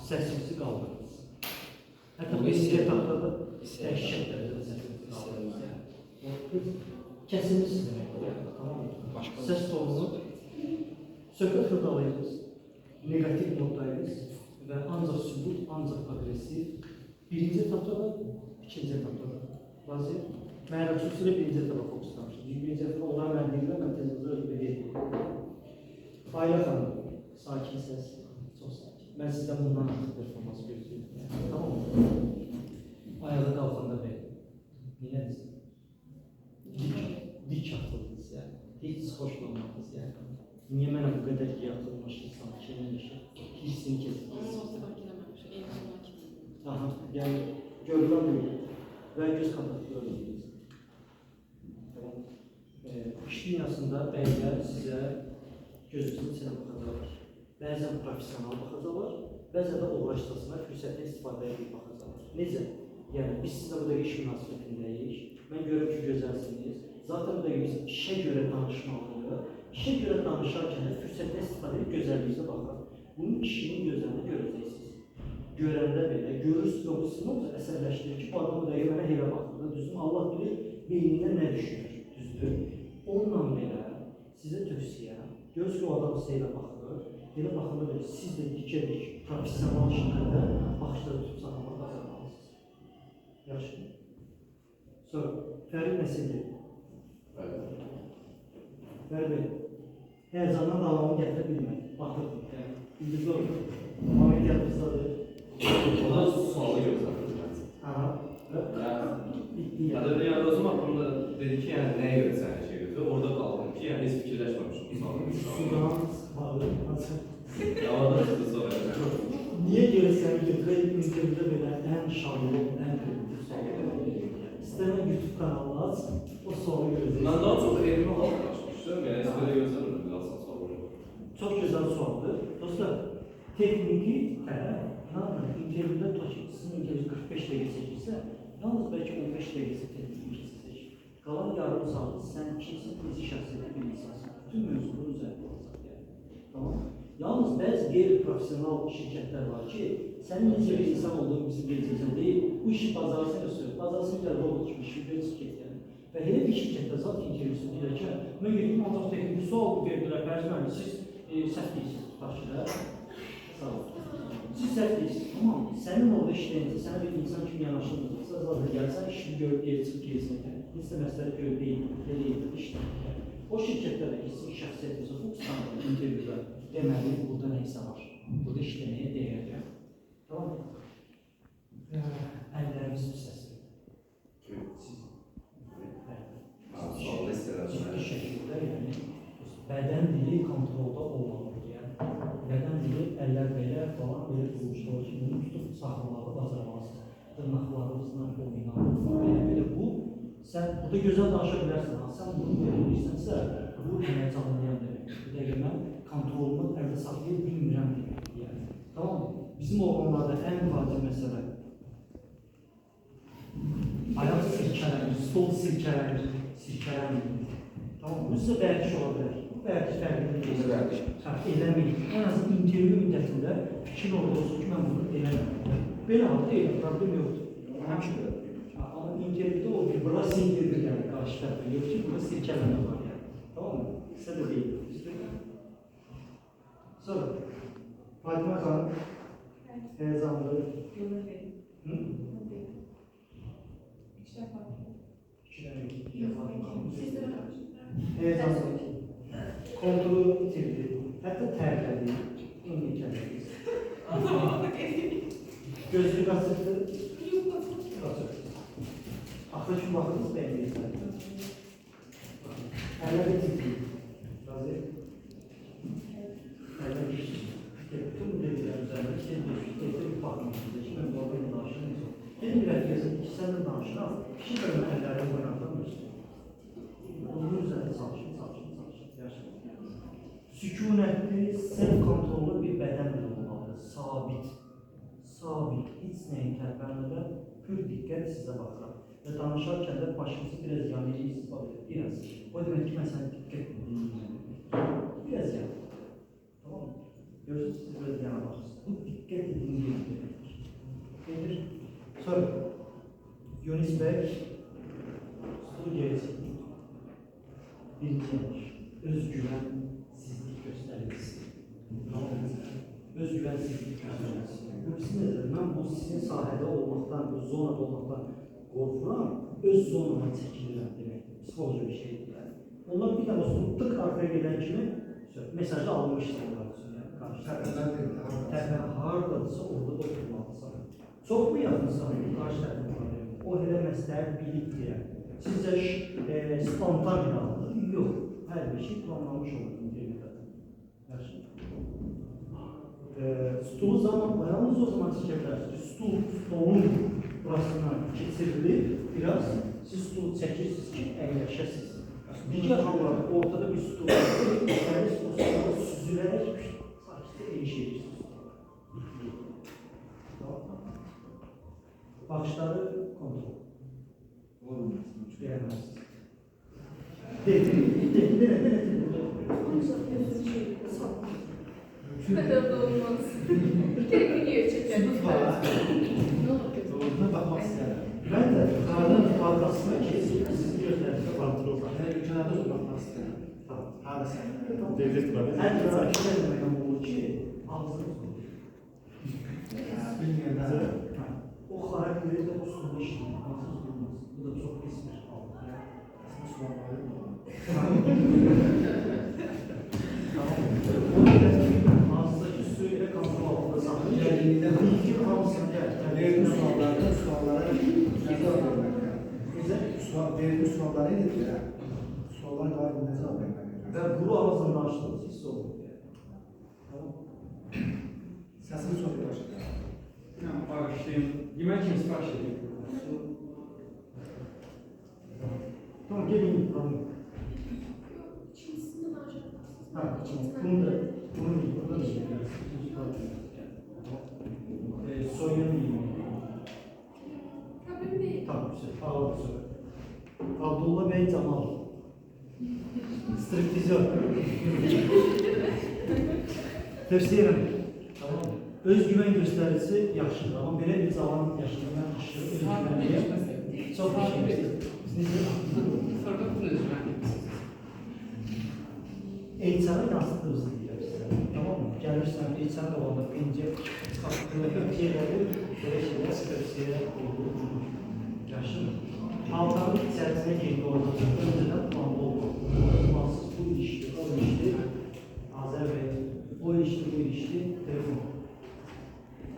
səsinizi qaldırdınız. Hətta birinci etapda da dəhşət dərəcədə səsinizi qaldırdınız. Kəsilmişsiniz deməkdir. Tamam mı? Səs tonunu söhbət xırdalayırdınız. Negativ noddayırdınız və ancaq sübut, ancaq agresiv. Birinci etapda da, ikinci etapda da. Vaziyet. Mən xüsusilə birinci etapa fokuslanmışdım. Birinci etapa onlar mən deyirəm, mən tezliklə ödəyə deyirəm. Ailə xanım, sakin səs, çox sakin. Mən sizdən bundan artıq performans gözləyirəm. Tamam mı? Ayağa qalxanda belə. Niyəniz? Dik atıldınız yəni. Heç xoşlanmadınız yəni. Niyə mənə bu qədər yatılmış insan kiminləşir? Hissini kesirsiniz. Aha, yəni görülən buyur və göz qapatı görülürsünüz. İş dünyasında bəylər sizə gözünüzün içine baxacaqlar. Bəzən profesional baxacaqlar, bəzən də uğraşdasına fürsətlə istifadə edib baxacaqlar. Necə? Yəni, biz sizə bu da iş münasibətindəyik. Mən görürüm ki, gözəlsiniz. Zaten bu da biz işə görə danışmalıyıq. İşə görə danışarkən də fürsətlə istifadə edib gözəlliyinizə baxar. Bunun işinin gözəlini görəcəksiniz. Görəndə belə, görürsünüz və bu sizin əsərləşdirir ki, bu adam bu da mənə heylə baxır. Düzdür, Allah bilir, beynində nə düşünür. Düzdür. Onunla belə sizə tövsiyə, görürsünüz ki, o adam sizə baxır. Elə baxanda belə, siz də dikədik, profesional şəkildə baxışları tutub saxlamaq qazanmalısınız. Yaxşı. Sonra, Fərid Nəsirli. Fərid bəy, həyəcandan davamı gətirə bilmək. Baxırdım, bildiz olur. Amma gətirsadır. Ona sualı gözlədim. Aha. Qadir Yazım haqqında dedi ki, yəni nəyə görə sənə şey götürür? Orada qaldım ki, yəni heç fikirləşməmişim bu sualı. Sudan, bağlı, nasıl? Yavadan çıxdı sonra. Niyə görə səni götürək intervüdə belə ən şanlı, ən kreditli sualı? İstənən YouTube kanalı aç, o sualı görəcəksin. Mən daha çox elmi halk qaçmışdım, yəni heç belə gözləmirdim, bir asan sualı. Çox gözəl sualdır. Dostlar, tekniki intervüdə sizin intervyu 45 dəqiqə seçirsə, yalnız bəlkə 15 dəqiqəsi tekniki seçir. Qalan yarım saatı sən kimsin, bizi şəxsiyyətə bir insansın. Bütün mövzunun üzərində olacaq yəni. Tamam. Yalnız bəzi qeyri-profesional şirkətlər var ki, sənin necə bir insan olduğunu bizim deyəcəksən deyil, bu işi bazarsın yoxsa, bazarsın bir robot kimi işi bir şirkət yəni. Və elə bir şirkətdə zat intervyusu deyirəkən, mən gedim ancaq texniki sual verdilər, bəzən siz səhv deyirsiniz tutaqçıda. Sağ olun. Siz səhv deyirsiniz, tamam mı? Sənin orada işləyinsə, sənə bir insan kimi yanaşılmayacaqsa, zaten gəlsən, işini görüb yerçib gezməkdən, heç də məsələ görüb deyil, işləyir. O şirkətdə də ki, sizin şəxsiyyətinizə fokuslanır intervyuda, deməli, burada neysə var. Burada işləməyə dəyər. Tamam mı? Əllərimiz bir səsidir. Ciddi şəkildə, yəni, bədən dili kontrolda olmalıdır. Yəni, bədən dili, əllər belə, falan, belə quruluşlar ki, bunu tutub saxlamağı bacarmalısınız. Dırnaqlarınızla oynanır. Belə bu, sən burada gözəl danışa bilərsən, sən bunu verirsənsə, bu həyəcanlayan demək. Bu dəqiqə mən kontrolumu əldə saxlaya bilmirəm deməkdir. Yəni, tamam mı? Bizim oğlanlarda ən vacib məsələ ayaq sirkələnir, stol sirkələnir, tamam mı? Bu sizə bərkiş ola bilər. Bu bərkiş fərqli eləməyir. Ən azı intervyu müddətində fikir orada olsun ki, mən bunu eləməyim. Belə halda elə, problem yoxdur. Həmşirə. Amma intervyuda o bir bura sinirdir yəni, qarşı tərəfə. Yox ki, burada sirkələnə var yəni. Tamam mı? Sizə də deyil. Sonra, Fatıma xanım, həyəcanlı. Həyəcanlı. Kontrolü itirdi. Hətta tərlədi. İndi kəllədiyiz. Gözlük qaçırdı. Qaçırdı. Axı ki, baxınız bəyəndiyizlər. Əlləri itirdi. Razı? Əlləri itirdi. Bütün bu dediklər üzərində ki, baxmışsınız ki, mən qorbayla danışırım. Gelin bir herkesin ikisinden danışıram, kişi de mən əlləri oynatamıyorsun. Onun üzərində çalışın. Sükunətli, self-kontrollu bir bədən olmalıdır, sabit. Heç nəyin tərpənmədən pür diqqət sizə baxıram. Və danışarkən də başınızı biraz yanıya istifadə edin, biraz. O demək ki, mən sənə diqqət dinləyirəm. Biraz yanı. Tamam mı? Görürsünüz, siz böyle yana baxırsınız. Bu diqqət edin yerindir. Gelir. Sonra Yunus Bey stulu geri çəkir. Birinci yanlış. Özgüvensizlik göstərgisi. Özgüvensizlik göstərgisi. Görürsünüz, mən bu sizin sahədə olmaqdan, bu zonada olmaqdan qorxuram, öz zonama çəkilirəm deməkdir. Psixoloji bir şeydir. Onlar bir dəfə sonra tık arkaya gedən kimi mesajı almışdır onlar üçün. Tərəfə haradadırsa orada da oturmalısan. Çox mu yaxınsan qarşı tərəfə? O elə məsləhət bilib deyər. Sizcə spontan bir haldır? Yox. Hər bir şey planlanmış olur internetdə. Yaxşı. Stulu yalnız o zaman çəkə bilərsiniz ki, stolun burasından keçirilir, biraz siz stulu çəkirsiniz ki, əyləşəsiniz. Digər hallarda ortada bir stol var, süzülərək sakitə erişirsiniz. Baxışları kontrol. Deyəməzsiniz. Kadar da olmaz. Bir kere video çeker. Ne olur Doğruna bakmak istedim. Ben de karnın ifadasını kesip sizin gözlerinize kontrol var. Ben ülkelerde bakmak istedim. Tamam. Hadi sen. En merak etmeyen olur ki ağzınız olur. Bilmeyenler. O karakteri de o sonu işliyor. Ağzınız durmaz. Bu da çok pis bir hal. Aslında şu an var mı? Tamam. O yüzden ağzındaki suyu ile kontrol altında saklayın. İlki hamsını Verdiğim suallarda suallara cevap vermek. Güzel. Verdiğim suallara ne dedi ya? Suallara dair ne cevap vermek? Ve bunu ağzında açtığınız his olur. Tamam. Sesini soruyor başta. Bağışlayın. Yemek için sipariş edeyim. Tamam gelin. Tamam. İçimizde daha çok. Ha, bunu da soyun Problem değil. tamam güzel. Ağır soru. Abdullah Bey Cemal. Striptizör. Tövsiyem. Tamam mı? Özgüven gösterisi yaxşıdır. Ama belə bir zaman yaşadığından aşırı özgüvenliyə çox bir şey göstərir. Sonra bunu HR-a yansıtdığınızı deyirəm sizə. Tamam mı? Gəlirsən, HR olanda birinci haqqında ötiyələri belə şeylər tövsiyə olunur. Yaxşı mı? Halkanın içərisinə girdi orada. Öncədən planlı oldu. Olmazsız bu işdir, o işdir. Azər Bey, o işdir, bu işdir. Telefon.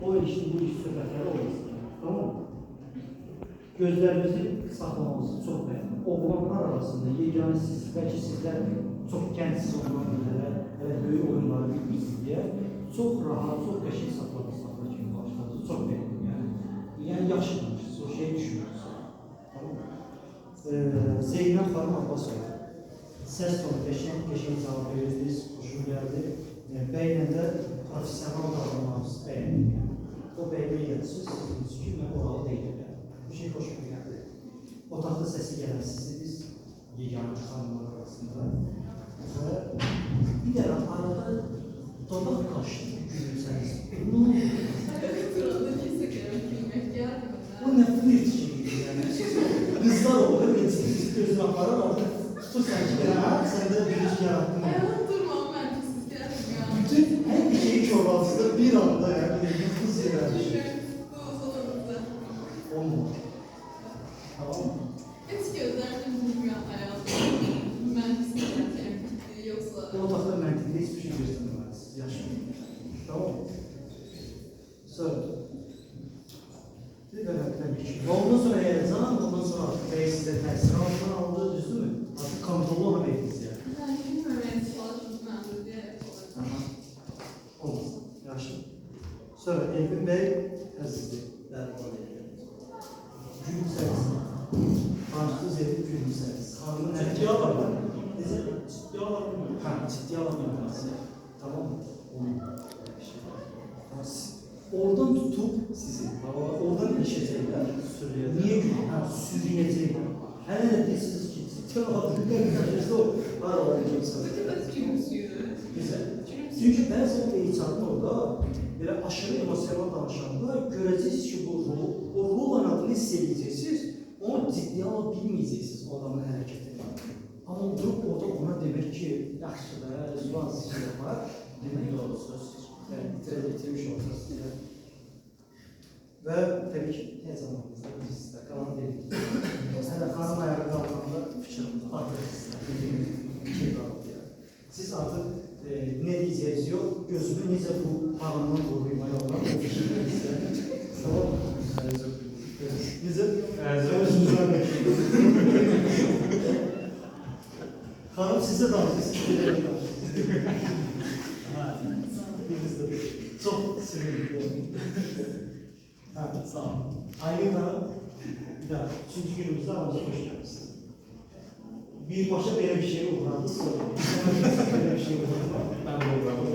O işdir, bu iş söhbətləri olmasın. Tamam mı? Gözlərimizi saxlamamızı çox bəyəndim. Oğlanlar arasında yeganə siz, bəlkə sizlər çox gənsiz olan üzrə böyük oyunları bilmirsiniz deyə çox rahat, çox qəşəng saxla kimi başladınız. Çox bəyəndim yəni. Yəni yaxşı danışırsınız, o şeyi düşünürsünüz. Tamam mı? Zeynəb xanım Abbasova. Səs tonu qəşəng cavab verirsiniz, xoşum gəldi. Bəylə də profesional davranmanızı bəyəndim yəni. O bəylə yədsiniz, ki, mən oralı deyiləm. Bu şey xoşuma gəldi. Otaqda səsi gələn siziz, yeganə xanımlar arasında. Və bir dənə arada dodaq qaşdı, gülümsəniz. Ne oldu? Sırada kesin gülmek geldi. O nə flirt şeydir yəni. Qızlar olur, gözünü aparar, orada tutursan ki, sən də bir iş yarattın. Ayağım durmam ben de siz geldim ya. Bütün hər bir şeyi çorbasında bir anda yəni, yıldız yerler. Olmadı. Tamam mı? Hiç gözlerden durmuyor hayatım. Ben istedim yoksa. Bu otaqda məntiqdə hiçbir şey göstərməlisiniz, yaşayın. Tamam mı? Sonra. Bir qədər təbii ki. Ondan sonra həyəcan, ondan sonra artıq bəy sizə təsir altına aldı, düzdürmü? Artıq kontrolü ona verdiniz yəni. Ben bilmiyorum en çalışmadım ben de diye. Aha. Olmaz. Yaxşı. Sonra Elvin bəy əzizdir. Dərman edir. Gülümsəniz. Tanışdığınız evi gülümsəniz. Xanımın ciddi alamıyor. Necə? Ciddi alamıyor. Hə, ciddi alamıyor. Tamam mı? Oradan tutup sizi, oradan ilişəcəklər. Niye gülüyor? Ha, sürüyəcəklər. Hələ də deyirsiniz ki, ciddi alamıyor. Var olacaq sana. Çok gülümsüyor. Bizə. Çünki bəzən heyecanlı orada belə aşırı emosional danışanda görəcəksiniz ki, bu rol, o rol adını hiss edəcəksiniz, onu ciddiyə ala bilməyəcəksiniz o adamın hərəkətini. Amma durup orada ona demək ki, yaxşı da, Rəzvan sizə var, demək olursunuz, itirmiş olursunuz. Və təbii ki, hər zamanımızda bizdə qalan dedik. Hələ xanım ayağı qalmanda fikrim artıq sizdə. Siz artıq ne diyeceğiz yok, gözümü necə bu parandan vuruyma yollar, o fikirdə bizdə. Tamam mı? Necə? Hanım sizde danışıyorsunuz. Çok sevindim. Ha, sağ olun. Aylin Hanım, bir daha 3. günümüzde aramıza hoş geldiniz. Bir başa böyle bir şey uğradı, sonra böyle bir şey uğradı. Ben de uğradım.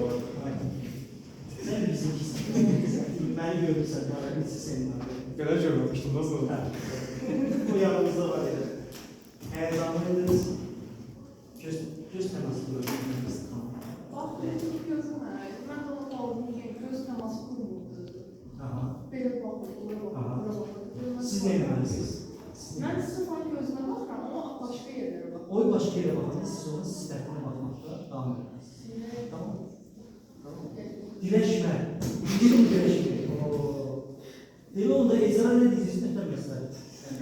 Sen bizimkisin. Beni görürsen, bana birisi senin var. Kadar görmemiştim, nasıl? O yanımızda var ya. Heyecanlıydınız. Göz teması bölümümüz tamam. Bak, benim gözüm var. Ben de onu aldım ki göz teması kurmadı. Aha. Böyle bakmadı, buna bakmadı. Siz ne yapıyorsunuz? Ben sizin falan gözüne bakıram ama başka yerlere bakıram. O başka yere bakın, siz onun sistemine bakmakta devam ediniz. Tamam mı? Tamam. Dileşme. Dilim dileşme. Deli onda ecra ne diyeceğiz ne mesela?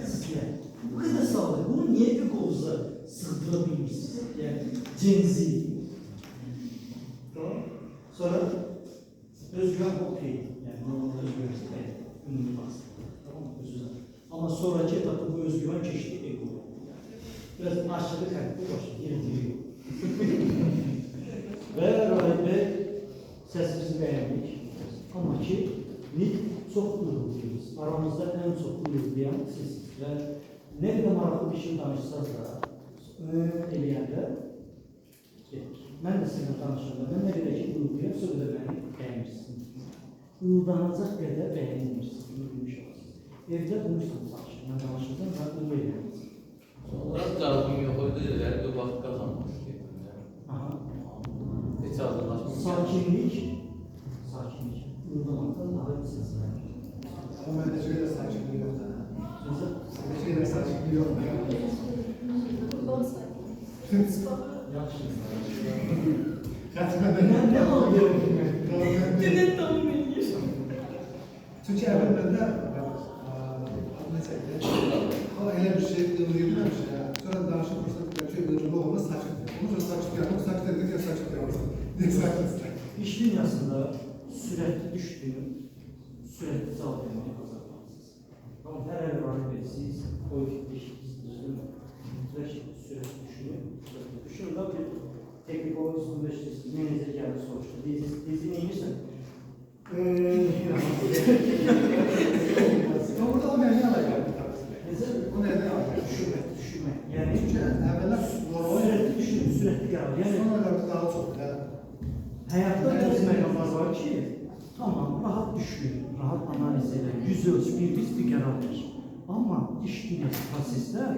Sizler. Bu kadar sağlık. Bunu niye bir kovuza sığdırabilirsiniz? Yani cenzi. Tamam. Sonra özgüven okey. Yani normalde özgüven evet. Ünlü bastı. Tamam mı? Özgüven. Ama sonraki etapta bu özgüven çeşitli ego. Biraz aşırı kalpli başladı. Yürütüyor. Ve Rahip Bey sesimizi beğendik. Ama ki nit çok uğurluyuz. Aramızda en çok uğurlayan siz. Ve ne kadar maraqlı bir şey danışsanız da eləyəndə mən də sizinlə danışanda mən nə qədər ki uğurluyam, sonra da məni bəyənmişsiniz. Uğurlanacaq qədər bəyənilmişsiniz. Uğurluymuş olsun. Evdə unursanız danışın. Mən danışırdım və uğur eləyəmişsiniz. Olarak cazım yok o dediler, bir vakit kazanmak istedim. Aha. Hiç hazırlaşmak Sakinlik. Sakinlik. Uğurlamaktan daha bir ses var. Ama ben de şöyle saçmalığı yok da. Sözü Sende şöyle saçmalığı yok da. yaxşı. Katma ben. Mən nə alıyorum? Cennet tamam ediyor. Çünkü evvelden ama öyle bir şey uyuyamamış ya. Sonra danışıp fırsat şöyle bir olma saçık. Onu sonra saçık yapmak saçık dedik ya saçık yapmak. Ne saçık? İş dünyasında sürekli düştüğünü, sürekli cevap vermeye kazanmalısınız. Ama her el var siz o işinizin sürekli düşünün. Düşünün da bir teknik olarak üniversitesi menajer geldi soruştu. Dizi neymişsin? Ama burada o nereden alacak? O nereden alacak? Düşünmek. Yani Çünkü evveler sürekli düşünün, sürekli yarar. Yani sonralarda daha çok ya. hayatta bazı meyveler var ki tamam rahat düşün, rahat analiz edin, yüz ölçü bir qərar ver. Ama iş dünyası prosesler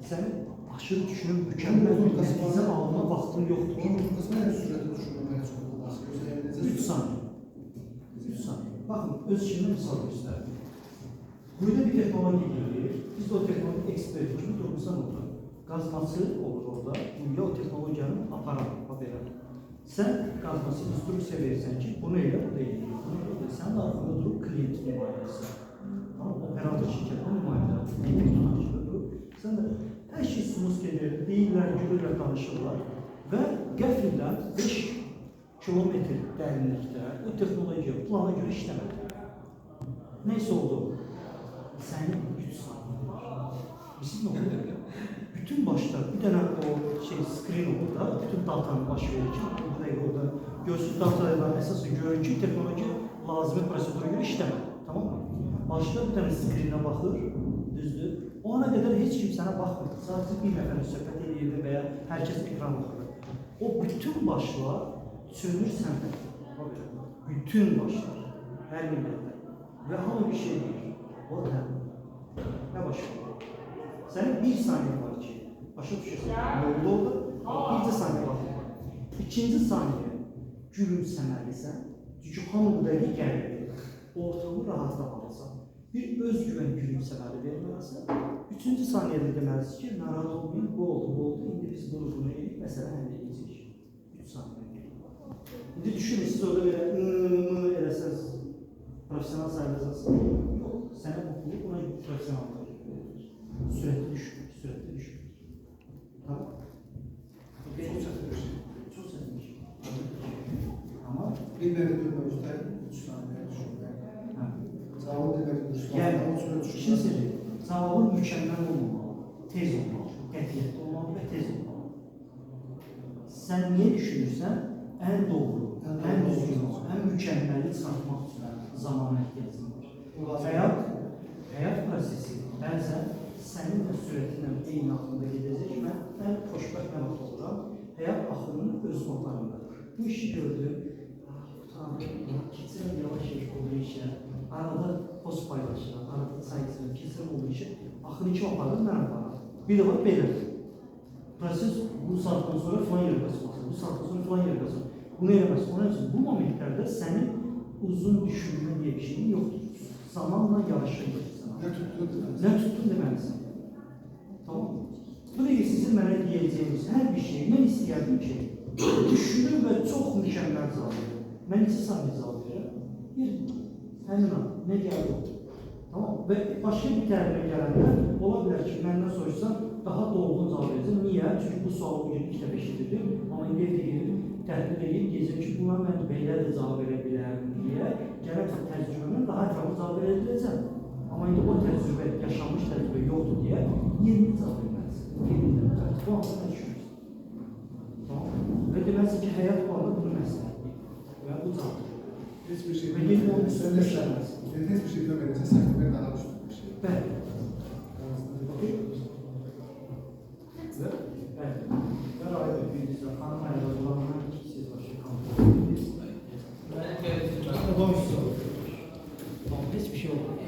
senin aşırı düşünüp mükemmel bir netice alma vaxtın yoktur. Onun kısmı en sürede düşünmeye çok bahsediyorsa 3 saniye. 3 saniye. Bakın öz işimden misal gösterdim. Burada bir teknoloji gelir. Biz o teknoloji eksperti kimi durmuşsan orada. Gazması olur orada. Ya o teknolojiyanın aparatı, haberi. Sen gazması instrüksiya verirsen ki bunu elə, bu da elə. Bunu elə. Sen de arkada durup klient nümayəndəsin. Ama operatör şirkətin nümayəndəsin. Sen de her şey sunuz gelir, deyirlər, gülürlər, danışırlar. Və qəfildən 5 kilometr dərinlikdə o texnologiya plana göre işləmədi. Neyse oldu. Sənin 3 saniye var. Bizim ne oldu? Bütün başlar, bir tane o screen orada, bütün datanı baş verir ki, orada görsün datalardan əsası görür ki, texnoloji lazımi prosedura göre işləmədi. Tamam mı? Başda bir tane screen'e baxır, düzdür. O ana kadar hiç kim sana bakmır. Sadece bir nəfər söhbət edirdi veya herkes ekran bakır. O bütün başlar sönür səndə. Bütün başlar. Her millətdə. Ve hamı bir şey deyir. O da ne başlıyor? Senin 1 saniye var ki, başa düşüyorsun. Ne oldu orada? 1 saniye var. 2. saniye gülümsəməlisən. Çünki hamı bu dəqiqə gəlir. Ortamı rahatlamalısan. Bir özgüvən gülümsəməli verməlisən. Üçüncü saniyədə deməlisin ki, narahat olmayın, bu oldu. İndi biz bunu edib, məsələ həll edəcəyik. 3 saniyə. İndi düşünün, siz orada belə eləsəniz, profesional sayılacaqsınız. Yox, sənə bu pulu buna profesional verir. Sürətli düşür. Tamam. Çok çatır bir şey. Çox çətin bir şey. Amma Bilmedi durma ustayı. 3 saniye düşünme. Cevabı demedi durma. yəni, Ama süre işin düşünme. sirri, cavabın mükəmməl olmamalı, tez olmalı, qətiyyətli olmalı və tez olmalı. Sən niyə düşünürsən, ən doğru, ən düzgün olan, ən mükəmməli çıxartmaq üçün zamana ehtiyacın var. Həyat prosesi bəzən sənin də sürətinlə eyni axında gedəcək. Mən xoşbəxt mən oluram. Həyat axının öz notlarındadır. Bu işi gördüm, keçirəm yavaş olduğu işə, arada post paylaşıram, arada sayısını keçirəm olduğu işə, axını iki aparır, mən aparır. Bir də var belədir. Proses bu saatdan sonra filan yerə qaçmasın, bu saatdan sonra filan yerə qaçmasın. Bunu eləməsin. Onun üçün bu momentlərdə sənin uzun düşünmə diye bir şeyin yoxdur. Zamanla yarışır. Nə tutdun deməlisən. Tamam mı? Bu da sizin mənə deyəcəyiniz hər bir şey, mən istəyərdim ki, düşünür və çox mükəmməl cavab verir. Mən 2 saniyə cavab verirəm. Həmin an, nə gəldi o? Tamam. Və başqa bir təlimə gələndə, ola bilər ki, məndən soruşsan, daha dolğun cavab verəcəm. Niyə? Çünki bu sualı bugün 2 dəfə eşidirdim. Amma indi evdə gelib, təhlil edib, deyəcəm ki, buna mən belə də cavab verə bilərəm deyə, gələn təcrübəmdən daha ətraflı cavab verə biləcəm. Amma indi o təcrübə, yaşanmış təcrübə yoxdur deyə, yeni cavab verməlisin. Bu anda nə düşünürsən? Tamam. Və deməlisin ki, həyat bu anda bunu məsləhətdir. Və bu cavabdır. Hiçbir şey Ve yeni onun Sen üstünde de işlemez. hiçbir şey görmediyse saklamaya daha düşük bir şey. Bəli. Okey. Bəli. Və ayrı bir bizdə xanım ayrılanlar ki, siz başa kalmadınız. Mənim gəlişim var. Doğrusu. Tamam, hiçbir şey olmadı.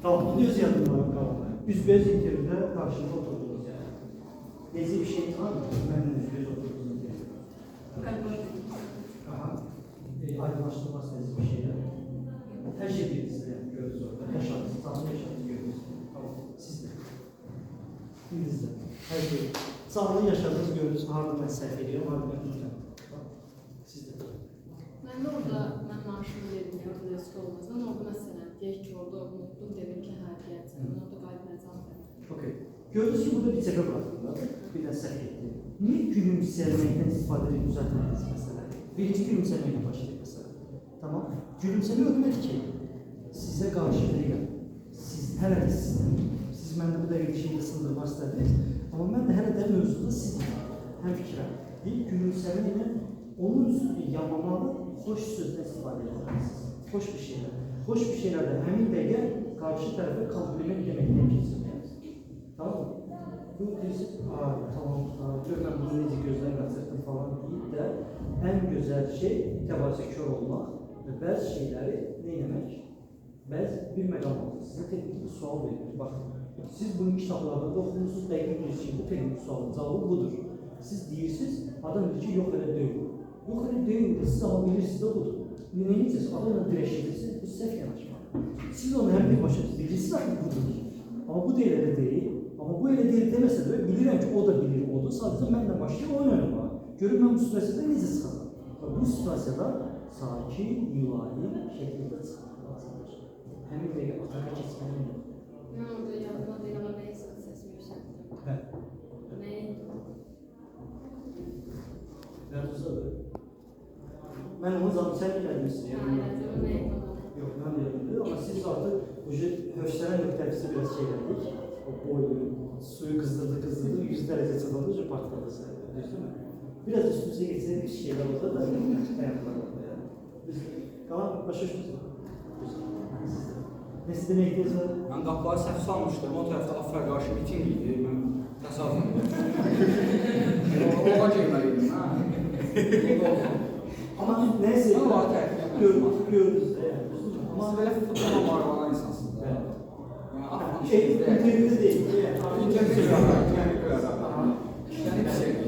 Tamam, bunu öz yadımdan kaldı. Üzbeyiz interviüde karşımda oturdunuz yani. Neyse bir şey var mı? Ben de üzbeyiz oturdunuz yani. Aha. Aydınlaştırmaz neyse bir şeyler. Her şey birinizde görürüz orada. Yaşadınız, canlı yaşadınız görürüz. Tamam, siz de. Birinizde. Her şey. Canlı yaşadınız görürüz. Harada ben səhv ediyorum, harada ben bilmirəm. Siz de. Mən də orada, mən maaşımı verdim, orada risk olmaz. Mən orada məsələn, deyək ki, orada unutdum, dedim ki, hə, deyəcəm. Mən orada qayıtmayacam. Okey. Gördünüz ki, burada bir çəkə bıraktım. Bir də səhv etdim. Niyə gülümsəməkdən istifadə edib düzəltmədiniz məsələ? Birinci gülümsəməklə başlayıb məsələ. Tamam. Gülümsəmək o demək ki, sizə qarşı deyiləm. Siz hələ də sizdən. Siz məndə bu dəqiqə bir şeyi sındırmaq istədiniz. Amma mən də hələ də mövzuda sizinlə. Həm fikrəm. Deyib gülümsəməklə onun üstünü yamamalı, xoş sözdən istifadə edəcəksiniz. Xoş bir şeylər. Xoş bir şeylərdə həmin dəqiqə qarşı tərəfə kompliment deməkdən keçirməyəsiniz. Tamam mı? Bu deyirsiniz, tamam, gör mən bunu necə gözdən qaçırdım falan deyib də ən gözəl şey təvazökar olmaq və bəzi şeyləri nə etmək? Bəzi bir məqam olsun. Sizə texnik bir sual verilir. Baxın, siz bunu kitablarda da oxumursunuz, dəqiq bilirsiniz ki, bu texnik sualın cavabı budur. Siz deyirsiniz, adam deyir ki, yox elə deyil. Yox elə deyil də siz amma bilirsiniz də budur. Neyinirsiniz, adamla dirəşirsiniz, bu səhv yanaşmaq. Siz onu həm bir başa bilirsiniz, axı budur. Amma bu deyil elə deyil. Amma bu elə deyil deməsə də bilirəm ki, o da bilir, odur. Sadəcə mənlə başlayır, oyun oynamaq. Görün mən bu situasiyada necə çıxacam. Bu situasiyada sakin, mülayim şəkildə çıxmaq lazımdır. Həmin dəqiqə atağa keçməli yox. Mən orada yadıma deyil, amma nə isə səsimi yüksəltdim. Hə. Nəyi? Yadınızdadır. Mən onu canım sən bilməmişsin. Hə, elədim, nəyi? Yox, mən bilmədim. Amma siz artıq hövsələn nöqtəsi biraz şey elədik. O boyu, suyu qızdırdı, 100 dərəcə çıxanda partladı sən. Düzdür mü? Biraz üstünüzə geçsəydik bir şeylər olsa da dayanıqlar oldu ya. Qalan başa düşmüsünüz? Nə sizdə nə ehtiyac var? Mən qapıları səhv salmışdım, o tərəfdə afər qarşı miting idi, mən təsadüf edim. Ola girməliydim, hə? Amma nəysə, Nə var tərəfdə? görürüz də yəni. Amma belə futbola maraqlanan insansınız da. Yəni, İntervüdə deyil. İntervüdə deyil. İşte hepsi